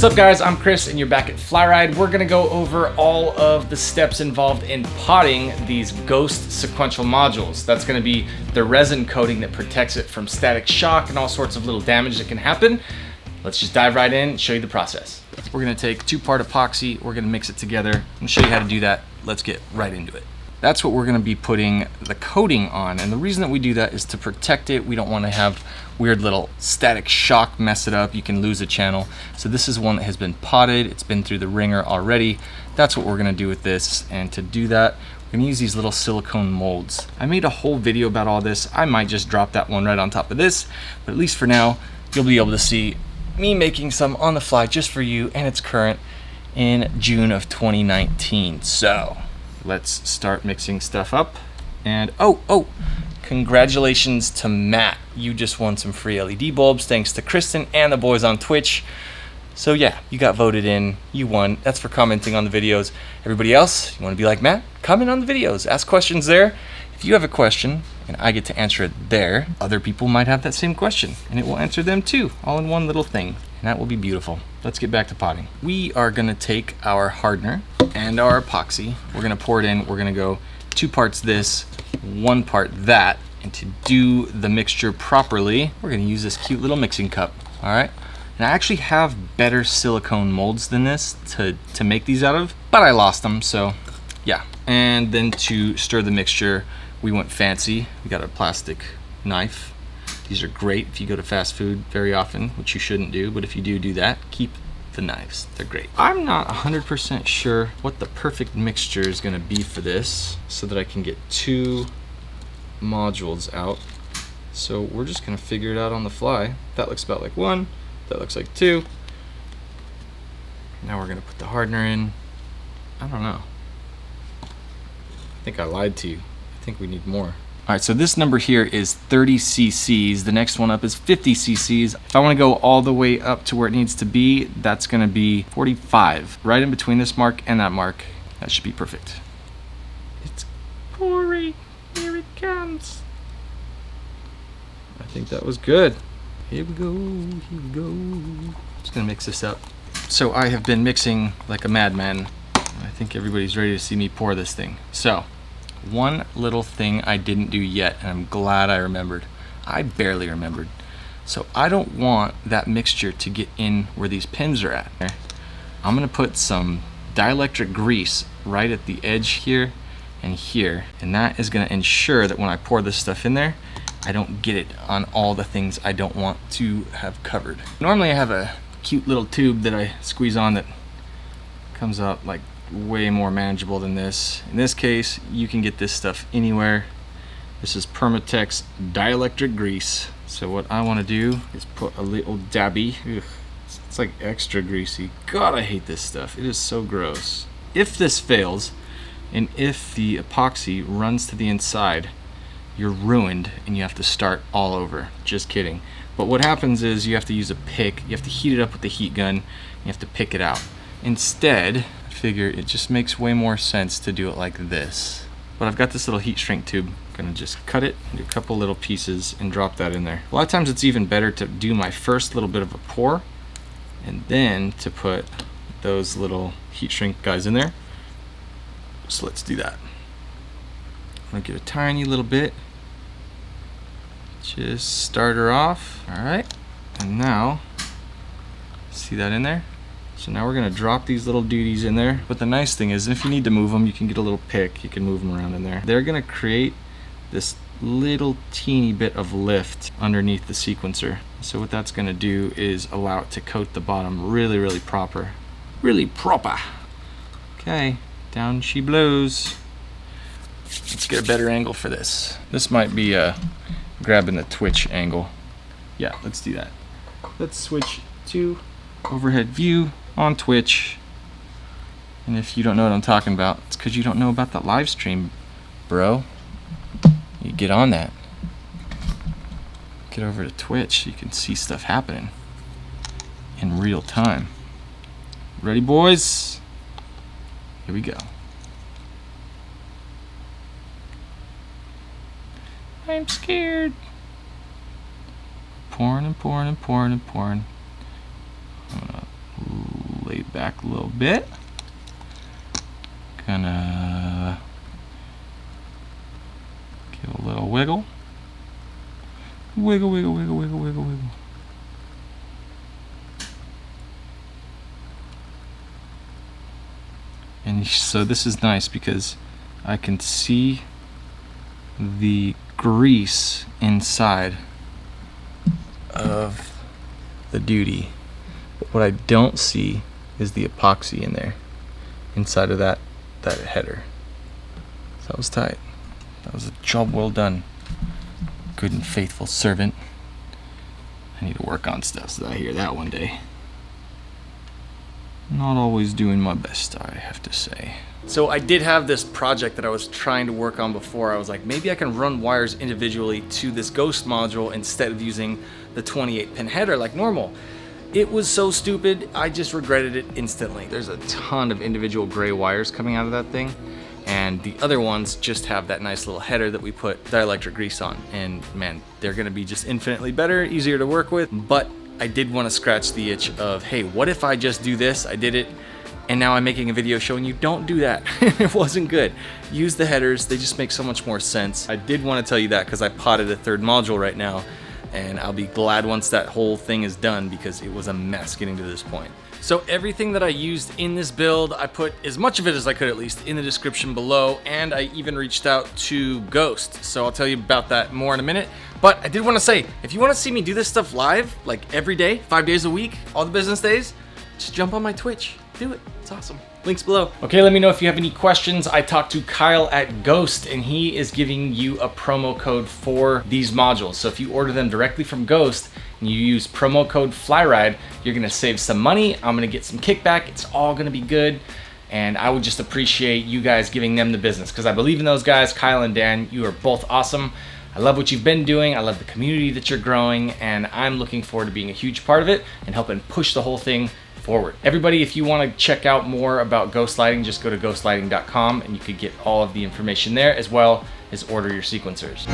What's up guys, I'm Chris and you're back at FlyRyde. We're gonna go over all of the steps involved in potting these Ghozt sequential modules. That's gonna be the resin coating that protects it from static shock and all sorts of little damage that can happen. Let's just dive right in and show you the process. We're gonna take 2-part epoxy, we're gonna mix it together and show you how to do that. Let's get right into it. That's what we're gonna be putting the coating on. And the reason that we do that is to protect it. We don't wanna have weird little static shock mess it up. You can lose a channel. So this is one that has been potted. It's been through the ringer already. That's what we're gonna do with this. And to do that, we're gonna use these little silicone molds. I made a whole video about all this. I might just drop that one right on top of this, but at least for now, you'll be able to see me making some on the fly just for you, and it's current in June of 2019. So let's start mixing stuff up. And oh, congratulations to Matt. You just won some free LED bulbs thanks to Kristen and the boys on Twitch. So yeah, you got voted in, you won. That's for commenting on the videos. Everybody else, you wanna be like Matt? Comment on the videos, ask questions there. If you have a question and I get to answer it there, other people might have that same question and it will answer them too, all in one little thing. And that will be beautiful. Let's get back to potting. We are gonna take our hardener and our epoxy. We're gonna pour it in. We're gonna go 2 parts this, 1 part that. And to do the mixture properly, we're gonna use this cute little mixing cup, all right? And I actually have better silicone molds than this to make these out of, but I lost them, so yeah. And then to stir the mixture, we went fancy. We got a plastic knife. These are great if you go to fast food very often, which you shouldn't do, but if you do that, keep the knives. They're great. I'm not 100% sure what the perfect mixture is gonna be for this so that I can get 2 modules out. So we're just gonna figure it out on the fly. That looks about like 1, that looks like 2. Now we're gonna put the hardener in. I don't know. I think I lied to you. I think we need more. All right, so this number here is 30 cc's. The next one up is 50 cc's. If I wanna go all the way up to where it needs to be, that's gonna be 45. Right in between this mark and that mark. That should be perfect. It's pouring, here it comes. I think that was good. Here we go. Just gonna mix this up. So I have been mixing like a madman. I think everybody's ready to see me pour this thing. So, one little thing I didn't do yet, and I'm glad I remembered. I barely remembered. So I don't want that mixture to get in where these pins are at. I'm gonna put some dielectric grease right at the edge here and here, and that is gonna ensure that when I pour this stuff in there, I don't get it on all the things I don't want to have covered. Normally I have a cute little tube that I squeeze on that comes out like way more manageable than this. In this case, you can get this stuff anywhere. This is Permatex dielectric grease. So what I want to do is put a little dabby. Ugh, it's like extra greasy. God, I hate this stuff. It is so gross. If this fails, and if the epoxy runs to the inside, you're ruined and you have to start all over. Just kidding. But what happens is you have to use a pick. You have to heat it up with the heat gun. You have to pick it out. Instead, figure it just makes way more sense to do it like this. But I've got this little heat shrink tube. I'm gonna just cut it into a couple little pieces and drop that in there. A lot of times it's even better to do my first little bit of a pour and then to put those little heat shrink guys in there. So let's do that. I'm gonna get a tiny little bit. Just start her off, all right? And now, see that in there? So now we're gonna drop these little duties in there. But the nice thing is, if you need to move them, you can get a little pick, you can move them around in there. They're gonna create this little teeny bit of lift underneath the sequencer. So what that's gonna do is allow it to coat the bottom really, really proper. Really proper. Okay, down she blows. Let's get a better angle for this. This might be grabbing the Twitch angle. Yeah, let's do that. Let's switch to overhead view on Twitch. And if you don't know what I'm talking about, it's because you don't know about the live stream, bro. You get on that. Get over to Twitch so you can see stuff happening in real time. Ready, boys? Here we go. I'm scared. Pouring and pouring and pouring and pouring. I'm gonna blade back a little bit. Gonna give a little wiggle. Wiggle, wiggle, wiggle, wiggle, wiggle, wiggle. And so this is nice because I can see the grease inside of the duty. But what I don't see is the epoxy in there, inside of that header. So that was tight. That was a job well done. Good and faithful servant. I need to work on stuff so that I hear that one day. Not always doing my best, I have to say. So I did have this project that I was trying to work on before. I was like, maybe I can run wires individually to this Ghozt module instead of using the 28-pin header like normal. It was so stupid, I just regretted it instantly. There's a ton of individual gray wires coming out of that thing, and the other ones just have that nice little header that we put dielectric grease on. And man, they're gonna be just infinitely better, easier to work with, but I did want to scratch the itch of, hey, what if I just do this? I did it, and now I'm making a video showing you don't do that. It wasn't good. Use the headers, they just make so much more sense. I did want to tell you that because I potted a third module right now, and I'll be glad once that whole thing is done because it was a mess getting to this point. So everything that I used in this build, I put as much of it as I could at least in the description below, and I even reached out to Ghozt. So I'll tell you about that more in a minute. But I did want to say, if you want to see me do this stuff live, like every day, 5 days a week, all the business days, just jump on my Twitch. Do it. It's awesome. Links below. Okay, let me know if you have any questions. I talked to Kyle at Ghozt, and he is giving you a promo code for these modules. So if you order them directly from Ghozt and you use promo code FlyRyde, you're gonna save some money. I'm gonna get some kickback. It's all gonna be good. And I would just appreciate you guys giving them the business because I believe in those guys. Kyle and Dan, you are both awesome. I love what you've been doing. I love the community that you're growing, and I'm looking forward to being a huge part of it and helping push the whole thing forward. Everybody, if you want to check out more about Ghozt Lighting, just go to ghostlighting.com and you could get all of the information there as well as order your sequencers.